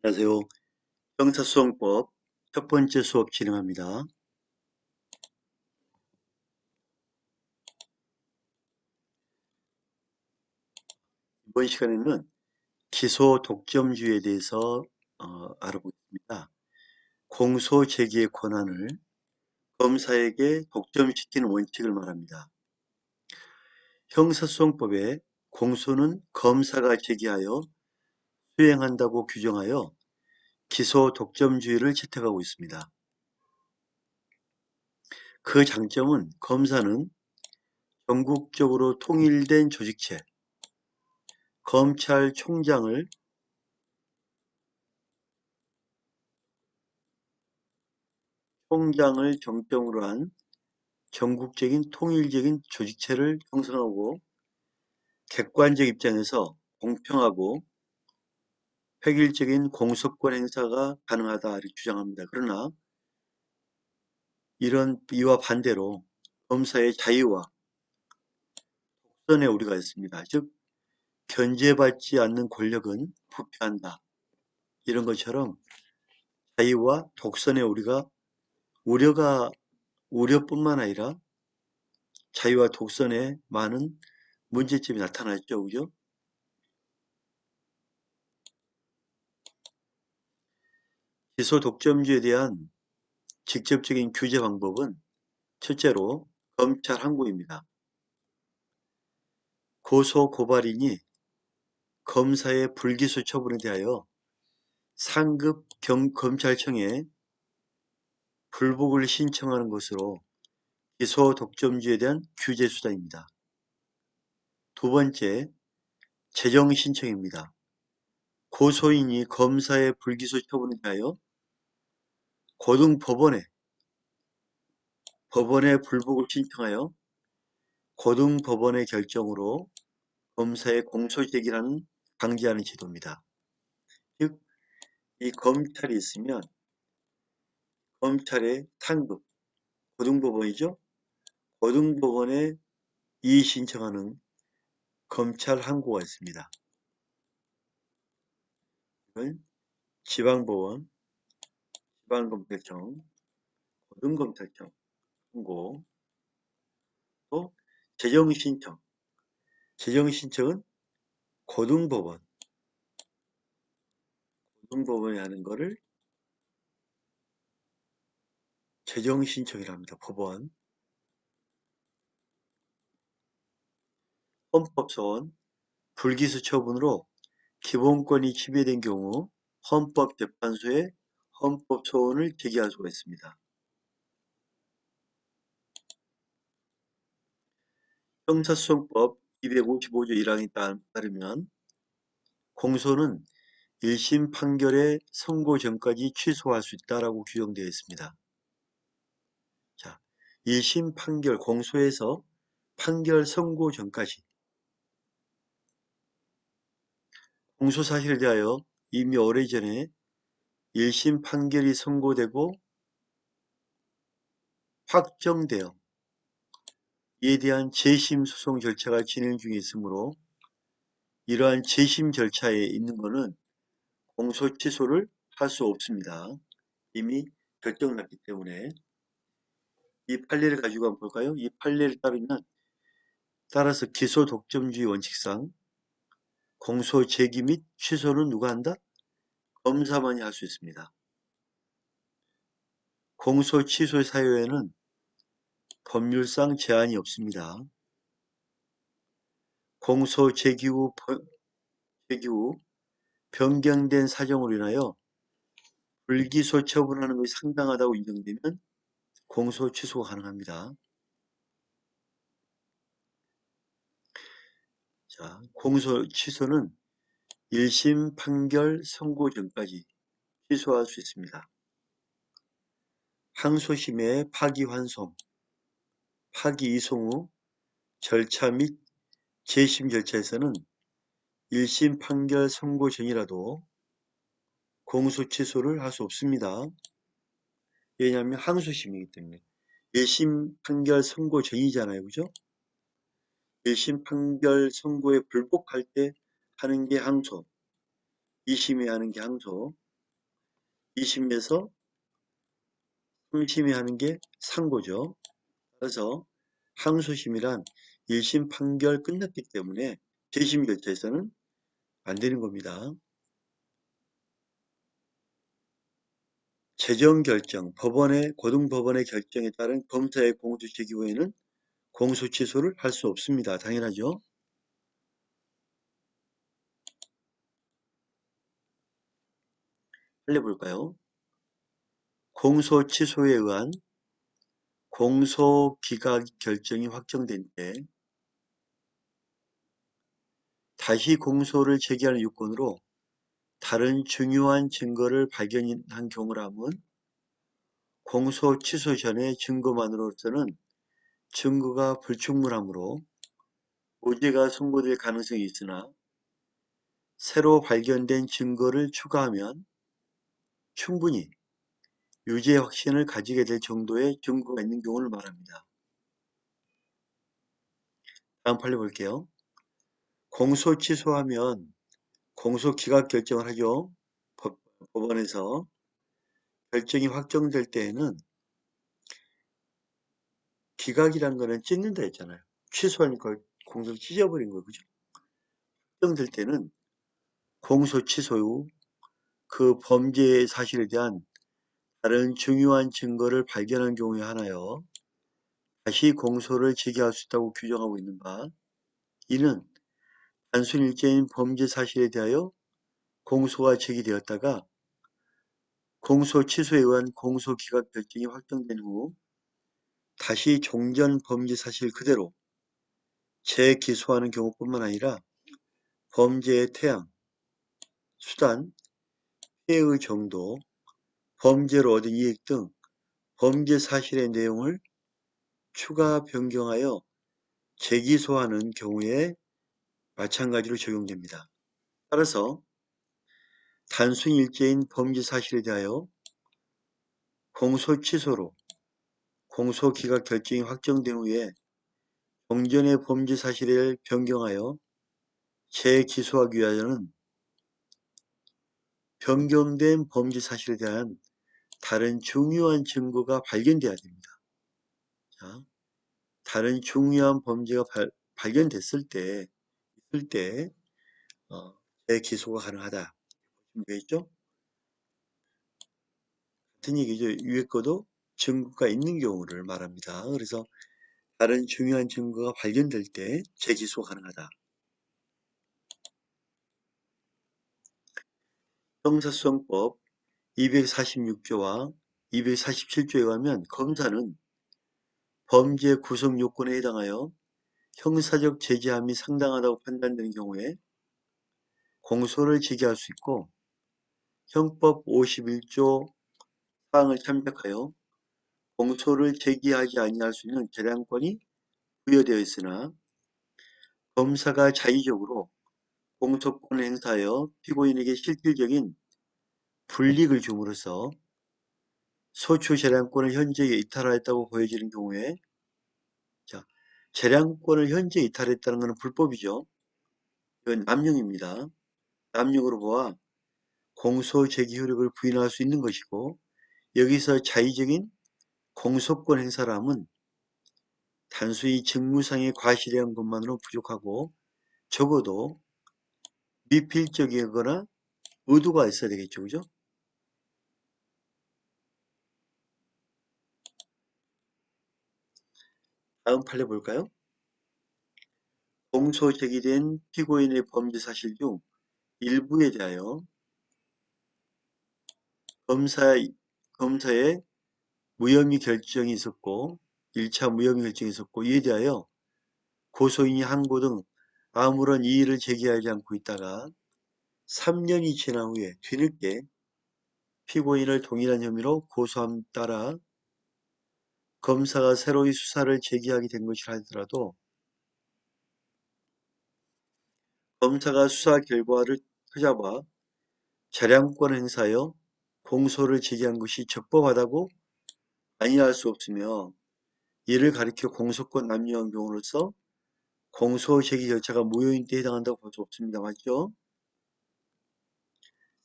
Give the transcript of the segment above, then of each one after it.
안녕하세요. 형사소송법 첫 번째 수업 진행합니다. 이번 시간에는 기소 독점주의에 대해서 알아보겠습니다. 공소 제기의 권한을 검사에게 독점시키는 원칙을 말합니다. 형사소송법에 공소는 검사가 제기하여 수행한다고 규정하여 기소 독점주의를 채택하고 있습니다. 그 장점은 검사는 전국적으로 통일된 조직체, 검찰총장을 정점으로 한 전국적인 통일적인 조직체를 형성하고 객관적 입장에서 공평하고 획일적인 공소권 행사가 가능하다 이렇게 주장합니다. 그러나 이와 반대로 검사의 자유와 독선의 우려가 있습니다. 즉 견제받지 않는 권력은 부패한다. 이런 것처럼 자유와 독선의 우려뿐만 아니라 자유와 독선에 많은 문제점이 나타났죠. 그죠? 기소 독점주의에 대한 직접적인 규제 방법은 첫째로 검찰 항고입니다. 고소 고발인이 검사의 불기소 처분에 대하여 상급 검찰청에 불복을 신청하는 것으로 기소 독점주의에 대한 규제 수단입니다. 두 번째, 재정 신청입니다. 고소인이 검사의 불기소 처분에 대하여 고등법원에 불복을 신청하여 고등법원의 결정으로 검사의 공소 제기를 방지하는 제도입니다. 즉, 이 검찰이 있으면 검찰의 상급, 고등법원이죠. 고등법원에 이의 신청하는 검찰 항고가 있습니다. 이건 지방법원, 지방검찰청, 고등검찰청 항고, 또 재정신청. 재정신청은 고등법원에 하는 거를 재정신청이라 합니다. 법원. 헌법소원, 불기소 처분으로 기본권이 침해된 경우 헌법재판소에 헌법소원을 제기할 수가 있습니다. 형사소송법 255조 1항에 따르면 공소는 1심 판결의 선고 전까지 취소할 수 있다라고 규정되어 있습니다. 자, 1심 판결 공소에서 판결 선고 전까지 공소 사실에 대하여 이미 오래전에 1심 판결이 선고되고 확정되어 이에 대한 재심 소송 절차가 진행 중에 있으므로 이러한 재심 절차에 있는 것은 공소 취소를 할 수 없습니다. 이미 결정났기 때문에 이 판례를 가지고 한번 볼까요? 이 판례를 따라서 기소 독점주의 원칙상 공소 제기 및 취소는 누가 한다? 검사만이 할 수 있습니다. 공소 취소 사유에는 법률상 제한이 없습니다. 공소 제기 후 변경된 사정으로 인하여 불기소 처분하는 것이 상당하다고 인정되면 공소 취소가 가능합니다. 자, 공소 취소는 1심 판결 선고 전까지 취소할 수 있습니다. 항소심의 파기환송, 파기이송 후 절차 및 재심 절차에서는 1심 판결 선고 전이라도 공소 취소를 할 수 없습니다. 왜냐하면 항소심이기 때문에. 1심 판결 선고 전이잖아요. 그죠? 1심 판결 선고에 불복할 때 하는 게 항소, 2심에 하는 게 항소. 2심에서 3심이 하는 게 상고죠. 그래서 항소심이란 1심 판결 끝났기 때문에 재심 결재에서는 안 되는 겁니다. 최종 결정, 고등법원의 결정에 따른 검사의 공소 제기 후에는 공소 취소를 할 수 없습니다. 당연하죠. 살려볼까요? 공소 취소에 의한 공소 기각 결정이 확정된 때 다시 공소를 제기하는 요건으로 다른 중요한 증거를 발견한 경우라면 공소 취소 전의 증거만으로서는 증거가 불충분하므로 무죄가 선고될 가능성이 있으나 새로 발견된 증거를 추가하면 충분히 유죄 확신을 가지게 될 정도의 증거가 있는 경우를 말합니다. 다음 판례 볼게요. 공소 취소하면 공소 기각 결정을 하죠. 법원에서 결정이 확정될 때에는 기각이란 거는 찢는다 했잖아요. 취소하니까 공소를 찢어버린 거예요. 그죠? 확정될 때는 공소 취소 후 그 범죄 사실에 대한 다른 중요한 증거를 발견한 경우에 하나여 다시 공소를 제기할 수 있다고 규정하고 있는 바, 이는 단순 일제인 범죄 사실에 대하여 공소가 제기되었다가 공소 취소에 의한 공소 기각 결정이 확정된 후 다시 종전 범죄 사실 그대로 재기소하는 경우뿐만 아니라 범죄의 태양, 수단, 피해의 정도, 범죄로 얻은 이익 등 범죄 사실의 내용을 추가 변경하여 재기소하는 경우에 마찬가지로 적용됩니다. 따라서 단순 일제인 범죄 사실에 대하여 공소 취소로 공소 기각 결정이 확정된 후에 종전의 범죄 사실을 변경하여 재기소하기 위하여는 변경된 범죄 사실에 대한 다른 중요한 증거가 발견돼야 됩니다. 자, 다른 중요한 범죄가 발견됐을 때, 재기소가 가능하다. 되겠죠? 같은 얘기죠. 위에 거도 증거가 있는 경우를 말합니다. 그래서 다른 중요한 증거가 발견될 때 재기소 가능하다. 형사소송법 246조와 247조에 의하면 검사는 범죄 구성 요건에 해당하여 형사적 제재함이 상당하다고 판단되는 경우에 공소를 제기할 수 있고 형법 51조 사항을 참작하여 공소를 제기하지 아니할 수 있는 재량권이 부여되어 있으나 검사가 자의적으로 공소권을 행사하여 피고인에게 실질적인 불이익을 줌으로써 소추 재량권을 현저히 이탈하였다고 보여지는 경우에, 자, 재량권을 현저히 이탈했다는 것은 불법이죠. 이건 남용입니다. 남용으로 보아 공소 제기 효력을 부인할 수 있는 것이고, 여기서 자의적인 공소권 행사람은 단순히 직무상의 과실한 것만으로 부족하고 적어도 미필적이거나 의도가 있어야 되겠죠. 그죠? 다음 판례 볼까요? 공소 제기된 피고인의 범죄 사실 중 일부에 대하여 검사의 무혐의 결정이 있었고 1차 무혐의 결정이 있었고 이에 대하여 고소인이 항고 등 아무런 이의를 제기하지 않고 있다가 3년이 지난 후에 뒤늦게 피고인을 동일한 혐의로 고소함 따라 검사가 새로이 수사를 제기하게 된 것이라 하더라도 검사가 수사 결과를 찾아봐 재량권 행사하여 공소를 제기한 것이 적법하다고 아니할 수 없으며 이를 가리켜 공소권 남용한 경우로서 공소 제기 절차가 무효인 때 해당한다고 볼 수 없습니다. 맞죠?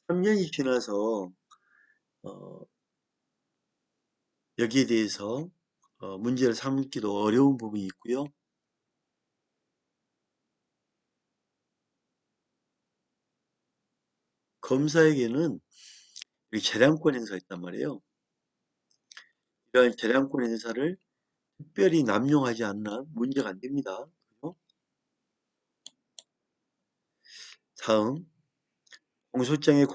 3년이 지나서 어, 여기에 대해서 문제를 삼기도 어려운 부분이 있고요. 검사에게는 이 재량권 행사가 있단 말이에요. 이러한 재량권 행사를 특별히 남용하지 않나 문제가 안 됩니다. 다음, 공소장의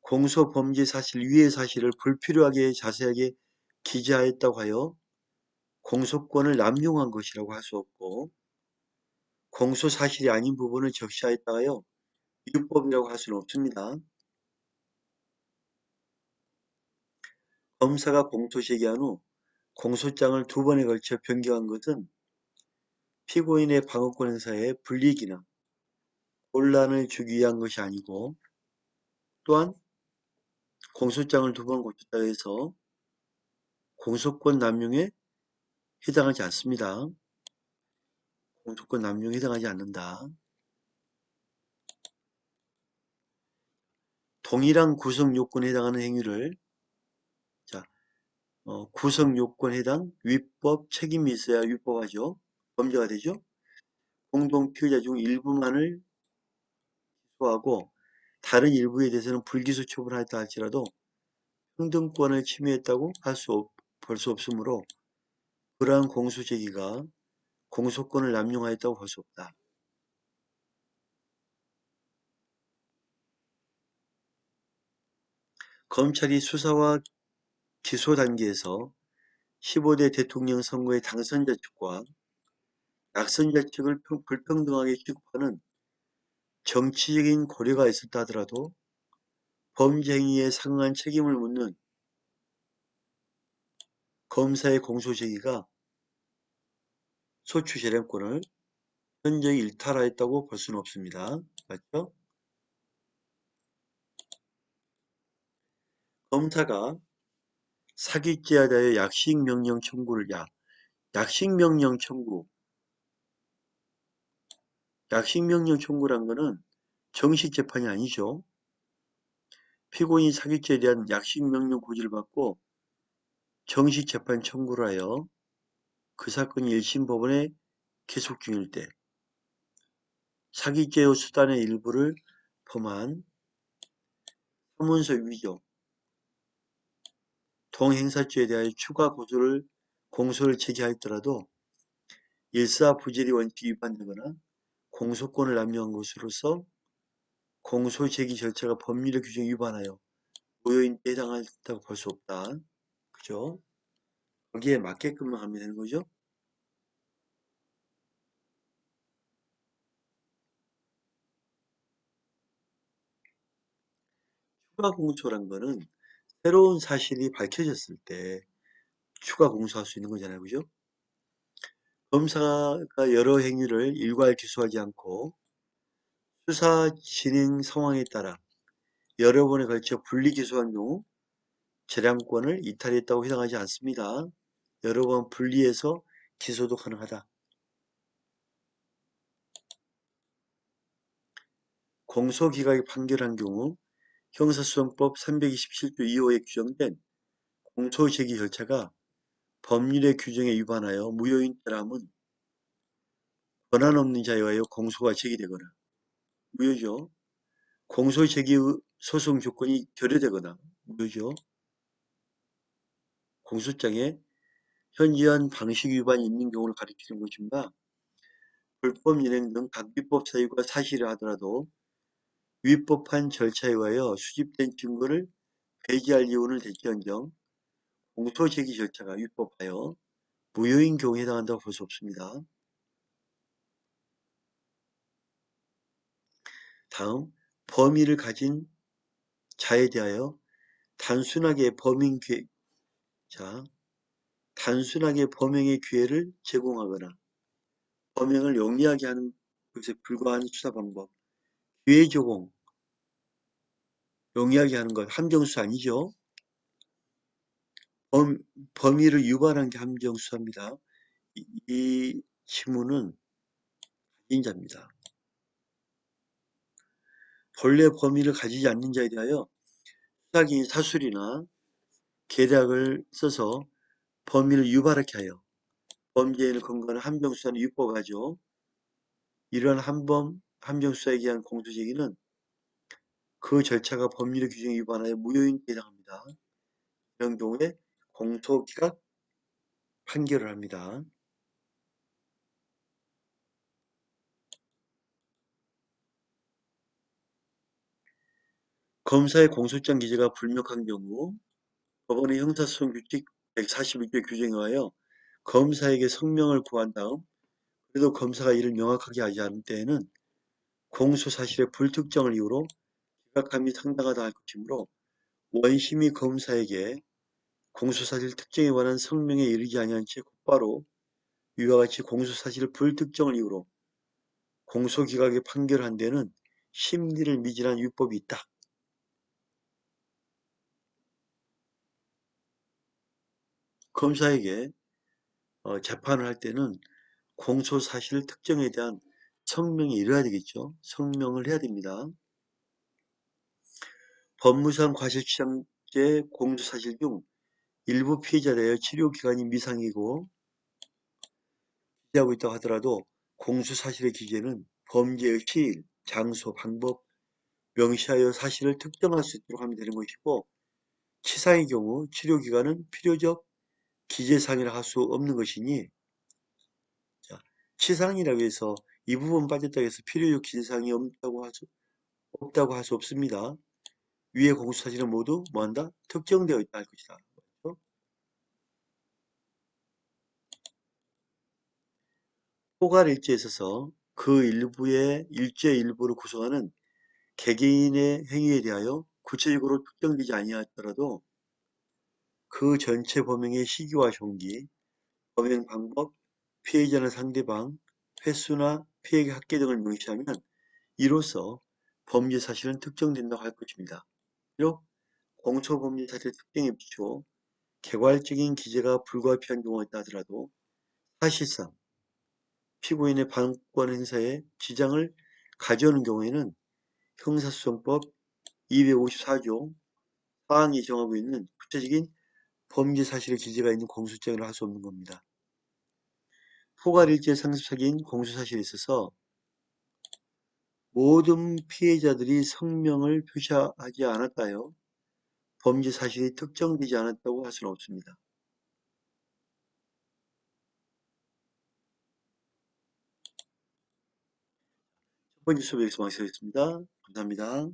공소범죄 사실 위의 사실을 불필요하게 자세하게 기재하였다고 하여 공소권을 남용한 것이라고 할 수 없고, 공소 사실이 아닌 부분을 적시하였다 하여 위법이라고 할 수는 없습니다. 검사가 공소 제기한 후 공소장을 2번에 걸쳐 변경한 것은 피고인의 방어권 행사에 불이익이나 혼란을 주기 위한 것이 아니고, 또한 공소장을 2번 고쳤다고 해서 공소권 남용에 해당하지 않습니다. 공소권 남용에 해당하지 않는다. 동일한 구성 요건에 해당하는 행위를, 자, 구성 요건에 해당 위법 책임이 있어야 위법하죠. 범죄가 되죠. 공동 피의자 중 일부만을 기소하고 다른 일부에 대해서는 불기소 처분하였다 할지라도 평등권을 침해했다고 볼 수 없으므로 그러한 공소 제기가 공소권을 남용하였다고 볼 수 없다. 검찰이 수사와 기소 단계에서 15대 대통령 선거의 당선자 측과 낙선자 측을 불평등하게 취급하는 정치적인 고려가 있었다 하더라도 범죄 행위에 상응한 책임을 묻는 검사의 공소 제기가 소추 재량권을 현저히 일탈하였다고 볼 수는 없습니다. 맞죠? 검사가 사기죄에 대하여 약식명령 청구를 약식명령 청구란 거는 정식 재판이 아니죠. 피고인이 사기죄에 대한 약식명령 고지를 받고 정식 재판 청구를 하여 그 사건이 1심 법원에 계속 중일 때 사기죄의 수단의 일부를 범한 사문서 위조, 동행사죄에 대하여 추가 공소를 제기하였더라도 일사부재리 원칙 위반되거나 공소권을 남용한 것으로서 공소 제기 절차가 법률의 규정에 위반하여 무효인에 해당한다고 볼 수 없다. 그죠? 거기에 맞게끔만 하면 되는 거죠. 추가 공소란 거는 새로운 사실이 밝혀졌을 때 추가 공소할 수 있는 거잖아요. 그죠? 검사가 여러 행위를 일괄 기소하지 않고 수사 진행 상황에 따라 여러 번에 걸쳐 분리 기소한 경우 재량권을 이탈했다고 해당하지 않습니다. 여러 번 분리해서 기소도 가능하다. 공소기각이 판결한 경우 형사소송법 327조 2호에 규정된 공소제기 절차가 법률의 규정에 위반하여 무효인 때라면 권한 없는 자에 의하여 공소가 제기되거나 무효죠. 공소제기 소송 조건이 결여되거나 무효죠. 공소장에 현지한 방식 위반이 있는 경우를 가리키는 것입니다. 불법 일행 등 각 위법 사유가 사실을 하더라도 위법한 절차에 의하여 수집된 증거를 배제할 이유는 될지언정 공소제기 절차가 위법하여 무효인 경우에 해당한다고 볼 수 없습니다. 다음, 범위를 가진 자에 대하여 단순하게 범행의 기회를 제공하거나 범행을 용이하게 하는 것에 불과한 수사 방법. 기회 제공, 용이하게 하는 것, 함정수사 아니죠. 범위를 유발한 게 함정수사입니다. 이 지문은 인자입니다. 본래 범위를 가지지 않는 자에 대하여 수사기인 사술이나 계략을 써서 범위를 유발하게 하여 범죄인을 근거하는 함정수사는 유법하죠. 이러한 함정수사에 의한 공소제기는 그 절차가 법률의 규정에 위반하여 무효인에 해당합니다. 이런 경우에 공소기각 판결을 합니다. 검사의 공소장 기재가 불명확한 경우 법원의 형사소송규칙 141조 규정에 의하여 검사에게 성명을 구한 다음 그래도 검사가 이를 명확하게 하지 않은 때에는 공소사실의 불특정을 이유로 기각함이 상당하다 할 것이므로 원심이 검사에게 공소사실 특정에 관한 성명에 이르지 아니한 채 곧바로 위와 같이 공소사실 불특정을 이유로 공소기각에 판결한 데는 심리를 미진한 위법이 있다. 검사에게 재판을 할 때는 공소사실 특정에 대한 성명이 이뤄야 되겠죠. 성명을 해야 됩니다. 법무상 과실치상죄 공소사실 중 일부 피해자에 대하여 치료기간이 미상이고 기재하고 있다고 하더라도 공소사실의 기재는 범죄의 시일, 장소, 방법, 명시하여 사실을 특정할 수 있도록 하면 되는 것이고 치상의 경우 치료기간은 필요적 기재상이라 할 수 없는 것이니 자, 치상이라고 해서 이 부분 빠졌다고 해서 필요적 기재사항이 없다고 할 수 없습니다. 위의 공소사실은 모두 뭐한다? 특정되어 있다 할 것이다. 그렇죠? 포괄일지에 있어서 그 일부의 일지의 일부를 구성하는 개개인의 행위에 대하여 구체적으로 특정되지 아니하더라도 그 전체 범행의 시기와 형기, 범행 방법, 피해자나 상대방, 횟수나 피해의 학계 등을 명시하면 이로써 범죄 사실은 특정된다고 할 것입니다. 비록 공소범죄 사실의 특정에 비추어 개괄적인 기재가 불가피한 경우가 있다 하더라도 사실상 피고인의 반권 행사에 지장을 가져오는 경우에는 형사소송법 254조 사항이 정하고 있는 구체적인 범죄 사실의 기재가 있는 공소장을 할 수 없는 겁니다. 포괄일지의 상습사기인 공소사실에 있어서 모든 피해자들이 성명을 표시하지 않았다요. 범죄 사실이 특정되지 않았다고 할 수는 없습니다. 첫 번째 수업 여기서 마치겠습니다. 감사합니다.